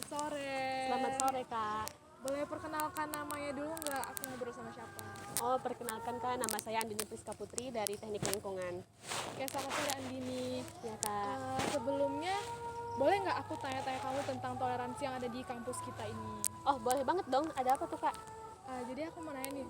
sore. Selamat sore, Kak. Boleh perkenalkan namanya dulu nggak? Aku ngobrol sama siapa? Oh, perkenalkan, Kak, nama saya Andini Priska Putri dari Teknik Lingkungan. Oke, selamat sore Andini. Ya, Kak. Sebelumnya, boleh nggak aku tanya-tanya kamu tentang toleransi yang ada di kampus kita ini? Oh, boleh banget dong. Ada apa tuh, Kak? Jadi aku mau nanya nih,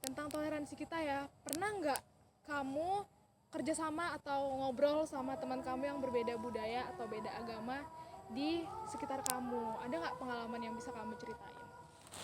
tentang toleransi kita ya. Pernah nggak kamu kerjasama atau ngobrol sama teman kamu yang berbeda budaya atau beda agama di sekitar kamu? Ada nggak pengalaman yang bisa kamu ceritain?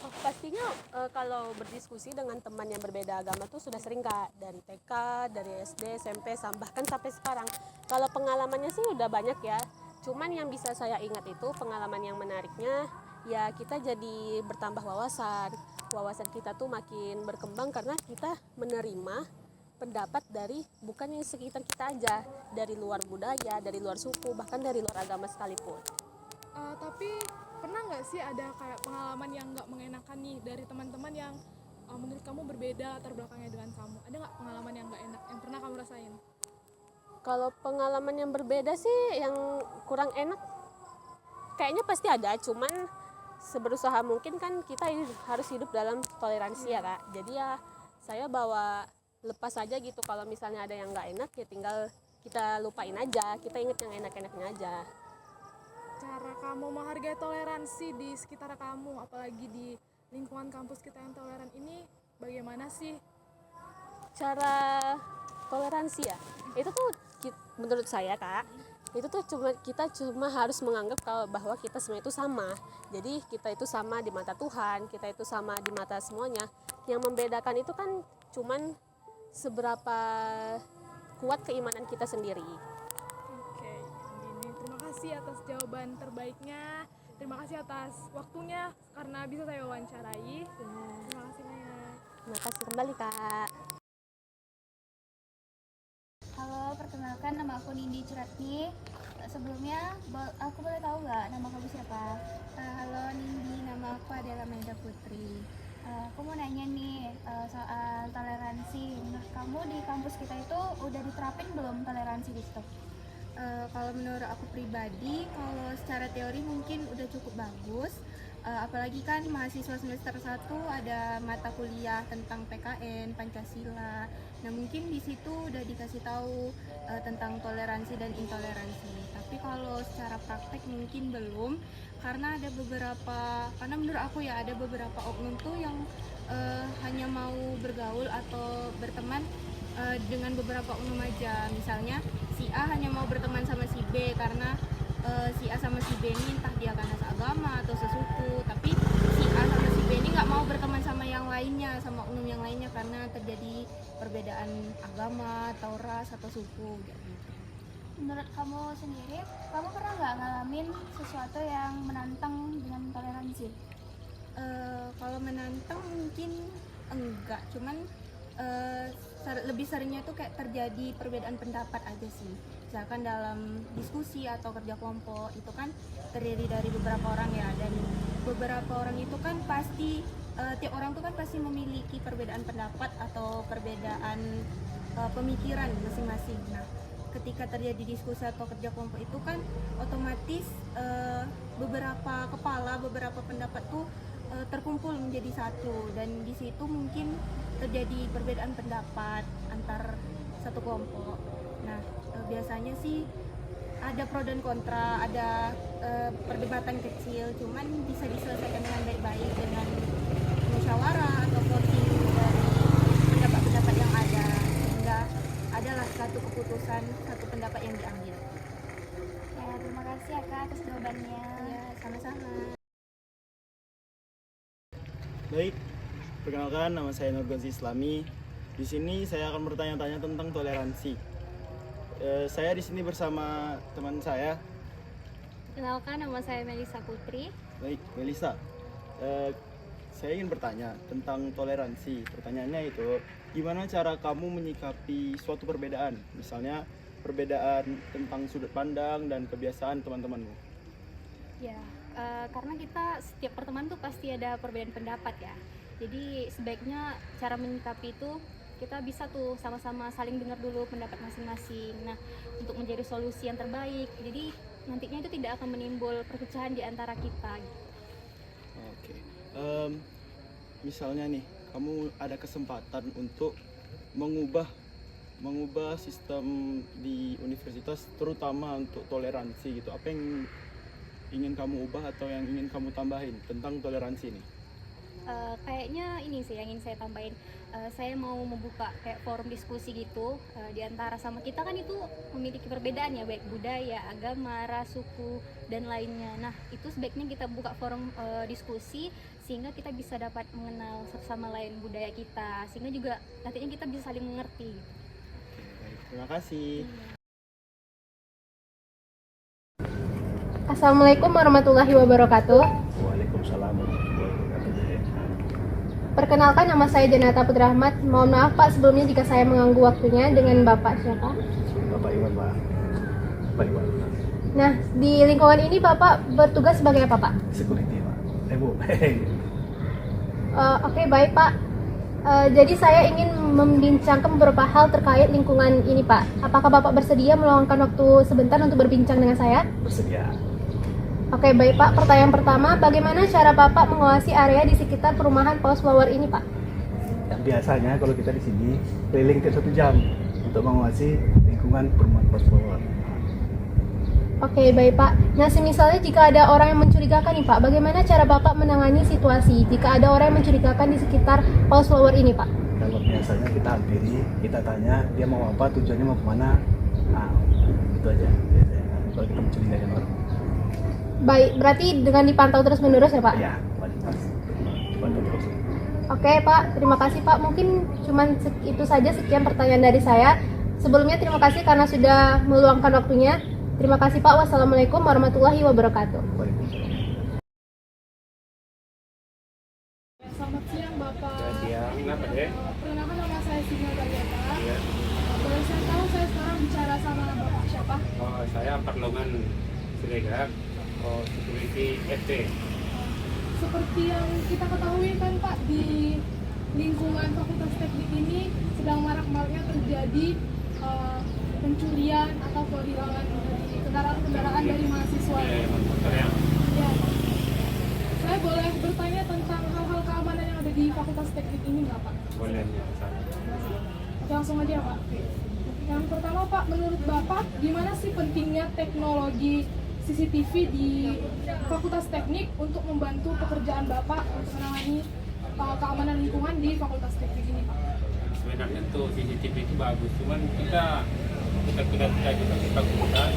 Oh, pastinya kalau berdiskusi dengan teman yang berbeda agama tuh sudah sering, Kak. Dari TK, dari SD, SMP, bahkan sampai sekarang. Kalau pengalamannya sih udah banyak ya. Cuman yang bisa saya ingat itu pengalaman yang menariknya, ya kita jadi bertambah wawasan. Wawasan kita tuh makin berkembang karena kita menerima pendapat dari bukan yang sekitar kita aja, dari luar budaya, dari luar suku, bahkan dari luar agama sekalipun. Tapi pernah nggak sih ada kayak pengalaman yang nggak mengenakan nih dari teman-teman yang menurut kamu berbeda latar belakangnya dengan kamu? Ada nggak pengalaman yang nggak enak yang pernah kamu rasain? Kalau pengalaman yang berbeda sih yang kurang enak kayaknya pasti ada, cuman seberusaha mungkin kan kita harus hidup dalam toleransi ya, Kak. Jadi ya saya bawa lepas aja gitu, kalau misalnya ada yang nggak enak ya tinggal kita lupain aja, kita inget yang enak-enaknya aja. Cara kamu menghargai toleransi di sekitar kamu, apalagi di lingkungan kampus kita yang toleran ini, bagaimana sih? Cara toleransi ya, itu tuh menurut saya, Kak, itu tuh kita cuma harus menganggap kalau bahwa kita semua itu sama. Jadi kita itu sama di mata Tuhan, kita itu sama di mata semuanya. Yang membedakan itu kan cuman seberapa kuat keimanan kita sendiri. Oke, Andini, terima kasih atas jawaban terbaiknya. Terima kasih atas waktunya karena bisa saya wawancarai. Terima kasih banyak. Terima kasih kembali, Kak. Halo, perkenalkan nama aku Nindi Curatni. Sebelumnya, aku boleh tahu nggak nama kamu siapa? Halo Nindi, nama aku adalah Maida Putri. Aku mau nanya nih soal toleransi. Menurut kamu di kampus kita itu udah diterapin belum toleransi di situ? Kalau menurut aku pribadi, kalau secara teori mungkin udah cukup bagus. Apalagi kan mahasiswa semester 1 ada mata kuliah tentang PKN, Pancasila. Nah, mungkin di situ udah dikasih tahu tentang toleransi dan intoleransi. Tapi kalau secara praktek mungkin belum, karena menurut aku ya ada beberapa oknum tuh yang hanya mau bergaul atau berteman dengan beberapa oknum aja. Misalnya si A hanya mau berteman sama si B karena si A sama si B ini entah dia karena seagama atau sesuku, tapi si A sama si B ini nggak mau berteman sama yang lainnya, sama oknum yang lainnya karena terjadi perbedaan agama atau ras atau suku gitu. Menurut kamu sendiri, kamu pernah nggak ngalamin sesuatu yang menantang dengan toleransi? Kalau menantang mungkin enggak, cuman lebih seringnya tuh kayak terjadi perbedaan pendapat aja sih. Misalkan dalam diskusi atau kerja kelompok itu kan terdiri dari beberapa orang ya, dan beberapa orang itu kan pasti tiap orang tuh kan pasti memiliki perbedaan pendapat atau perbedaan pemikiran masing-masing. Nah, ketika terjadi diskusi atau kerja kelompok itu kan otomatis beberapa pendapat tuh terkumpul menjadi satu, dan di situ mungkin terjadi perbedaan pendapat antar satu kelompok. Nah, biasanya sih ada pro dan kontra, ada perdebatan kecil, cuman bisa diselesaikan dengan baik-baik dengan musyawarah atau voting dari pendapat-pendapat yang ada, sehingga adalah satu keputusan, satu pendapat yang diambil. Ya, terima kasih ya Kak atas jawabannya. Ya, sama-sama. Baik, perkenalkan nama saya Nurgonzi Islami. Di sini saya akan bertanya-tanya tentang toleransi. Saya di sini bersama teman saya. Kenalkan, nama saya Melisa Putri. Baik, Melisa. Saya ingin bertanya tentang toleransi. Pertanyaannya itu, gimana cara kamu menyikapi suatu perbedaan? Misalnya perbedaan tentang sudut pandang dan kebiasaan teman-temanmu. Ya, karena setiap pertemuan tuh pasti ada perbedaan pendapat ya. Jadi sebaiknya cara menyikapi itu kita bisa tuh sama-sama saling dengar dulu pendapat masing-masing. Nah, untuk menjadi solusi yang terbaik. Jadi nantinya itu tidak akan menimbul perpecahan di antara kita gitu. Oke. Misalnya nih, kamu ada kesempatan untuk mengubah sistem di universitas, terutama untuk toleransi gitu. Apa yang ingin kamu ubah atau yang ingin kamu tambahin tentang toleransi ini? Kayaknya ini sih yang ingin saya tambahin. Saya mau membuka kayak forum diskusi gitu di antara sama kita kan itu memiliki perbedaan ya, baik budaya, agama, ras, suku dan lainnya. Nah itu sebaiknya kita buka forum diskusi sehingga kita bisa dapat mengenal satu sama lain budaya kita, sehingga juga nantinya kita bisa saling mengerti. Oke, baik. Terima kasih. Assalamualaikum warahmatullahi wabarakatuh. Waalaikumsalam warahmatullahi wabarakatuh. Perkenalkan, nama saya Janata Putra Ahmad. Mohon maaf Pak sebelumnya jika saya mengganggu waktunya. Dengan Bapak siapa? Bapak Iwan, Pak. Bapak Iwan. Nah, di lingkungan ini Bapak bertugas sebagai apa Pak? Security, Pak. Bu. Oke, baik Pak. Jadi saya ingin membincangkan beberapa hal terkait lingkungan ini Pak. Apakah Bapak bersedia meluangkan waktu sebentar untuk berbincang dengan saya? Bersedia. Oke, baik Pak. Pertanyaan pertama, bagaimana cara Bapak mengawasi area di sekitar perumahan Paus Flower ini Pak? Yang biasanya kalau kita di sini keliling tiap 1 jam untuk mengawasi lingkungan perumahan Paus Flower. Oke, baik Pak. Nah, semisalnya jika ada orang yang mencurigakan nih Pak, bagaimana cara Bapak menangani situasi jika ada orang yang mencurigakan di sekitar Paus Flower ini Pak? Kalau biasanya kita hampiri, kita tanya dia mau apa, tujuannya mau kemana. Nah, itu aja biasanya. Kalau kita mencurigakan orang. Baik, berarti dengan dipantau terus-menerus ya Pak? Ya, bantu terus. Oke Pak, terima kasih Pak. Mungkin cuman itu saja, sekian pertanyaan dari saya. Sebelumnya terima kasih karena sudah meluangkan waktunya. Terima kasih Pak. Wassalamualaikum warahmatullahi wabarakatuh. Waalaikumsalam. Selamat siang Bapak. Kenapa deh? Perkenalkan nama saya Sinyal Dayata. Iya. Boleh saya tahu saya sekarang bicara sama Bapak siapa? Oh, saya Perlongan Siregar, security FT. Seperti yang kita ketahui kan Pak, di lingkungan Fakultas Teknik ini sedang marak-maraknya terjadi pencurian atau kehilangan dari kendaraan-kendaraan dari mahasiswa. Motor yang Ya, Pak. Saya boleh bertanya tentang hal-hal keamanan yang ada di Fakultas Teknik ini nggak Pak? boleh ya, saya. Oke, langsung aja Pak. Yang pertama Pak, menurut Bapak gimana sih pentingnya teknologi CCTV di Fakultas Teknik untuk membantu pekerjaan Bapak untuk menangani keamanan lingkungan di Fakultas Teknik ini Pak? Sebenarnya tuh CCTV itu bagus, cuman kita juga di fakultas,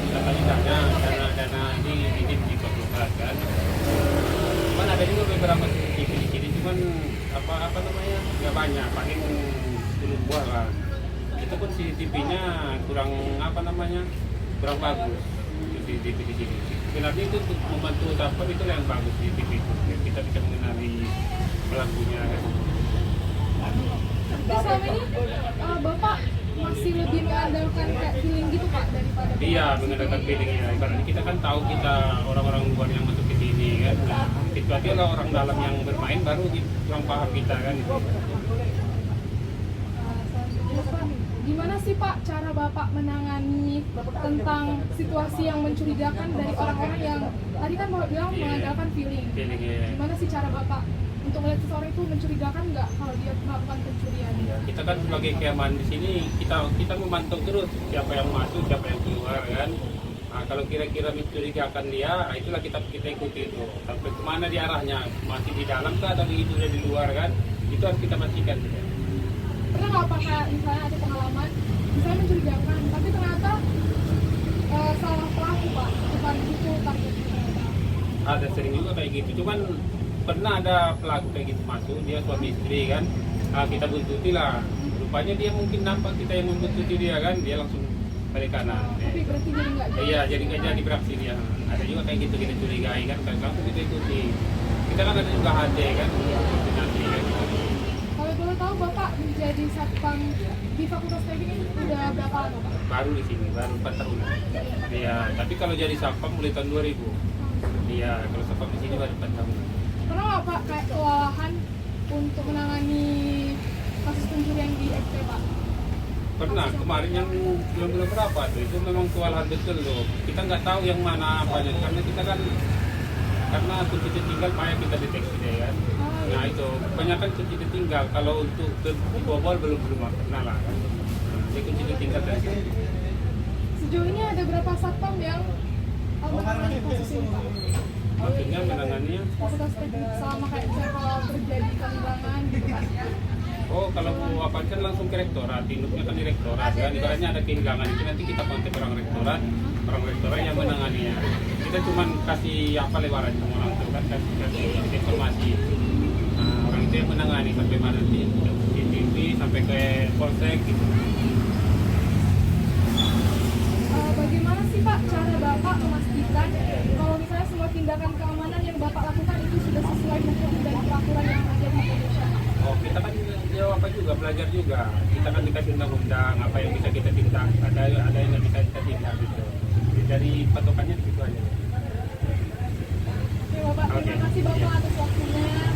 kita tadi dana ini di fakultas kan. Cuman ada juga beberapa CCTV di sini, cuman apa namanya nggak banyak, paling 10 buah lah. Itu pun CCTV-nya kurang kurang bagus. CCTV di sini. Sebenarnya itu untuk membantu satpam itu yang bagus CCTV itu. Kita bisa mengenali pelakunya kan. Tapi selama ini Bapak masih lebih mengandalkan kayak feeling gitu Pak daripada Iya, mengandalkan feeling ya. Ibaratnya kita kan tahu kita orang-orang luar yang masuk ke sini kan. Nah, kecuali kalau orang dalam yang bermain baru kurang paham kita kan. Gimana sih Pak cara Bapak menangani tentang situasi yang mencurigakan dari orang-orang yang tadi kan Bapak bilang mengandalkan feeling. Feeling ya. Gimana sih cara Bapak untuk melihat seseorang itu mencurigakan nggak kalau dia melakukan pencurian? Kita kan sebagai keamanan di sini kita memantau terus siapa yang masuk, siapa yang keluar kan. Nah, kalau kira-kira mencurigakan dia, nah itulah kita ikuti itu. Sampai kemana dia arahnya? Masih di dalam kah atau begitu dia di luar kan? Itu harus kita pastikan. Pernah nggak Pak kayak misalnya ada pengalaman misalnya mencurigakan tapi ternyata salah pelaku Pak, bukan itu targetnya ternyata? Ada sering juga kayak gitu. Cuman pernah ada pelaku kayak gitu masuk, dia suami istri kan. Nah, kita buntuti lah. Rupanya dia mungkin nampak kita yang membuntuti dia kan, dia langsung balik kanan. Tapi berarti jadi nggak jadi. Iya, jadi nggak jadi beraksi dia. Ada juga kayak gitu kita curigai kan, langsung kita ikuti. Kita kan ada juga HD kan, koordinasi kan. Kalau boleh tahu Bapak menjadi satpam di Fakultas Teknik ini udah berapa lama Pak? Baru di sini, baru 4 tahun. Iya, tapi kalau jadi satpam mulai tahun 2000. Iya, kalau satpam di sini baru 4 tahun. Pernah nggak Pak kayak kewalahan untuk menangani kasus pencurian di FT Pak? Pernah kemarin yang bulan berapa tuh, itu memang kewalahan betul loh. Kita nggak tahu yang mana apanya karena kita kan karena kunci tertinggal payah kita deteksi deh kan. Nah itu kebanyakan kunci tertinggal, kalau untuk dibobol belum pernah lah kan. Jadi kunci tertinggal dari situ. Sejauh ini ada berapa satpam yang menangani kasus ini Pak? Maksudnya menanganinya. Kasus selama kayak misalnya kalau terjadi kehilangan gitu kan? Oh kalau mau apa kan langsung ke rektorat, induknya kan di rektorat kan. Ibaratnya ada kehilangan itu nanti kita kontak orang rektorat yang menanganinya. Kita cuma kasih apa lebaran sama orang itu kan, kasih informasi. Nah, orang itu yang menangani sampai mana nanti di TV sampai ke polsek gitu. Bagaimana sih Pak cara Bapak memastikan kalau misalnya semua tindakan keamanan yang Bapak lakukan itu sudah sesuai hukum dan peraturan yang ada di Indonesia? Oh kita kan apa juga belajar juga. Kita kan dikasih undang-undang apa yang bisa kita tindak, ada yang nggak bisa kita tindak gitu. Dari patokannya begitu aja. Oke Bapak, terima kasih Bapak atas waktunya.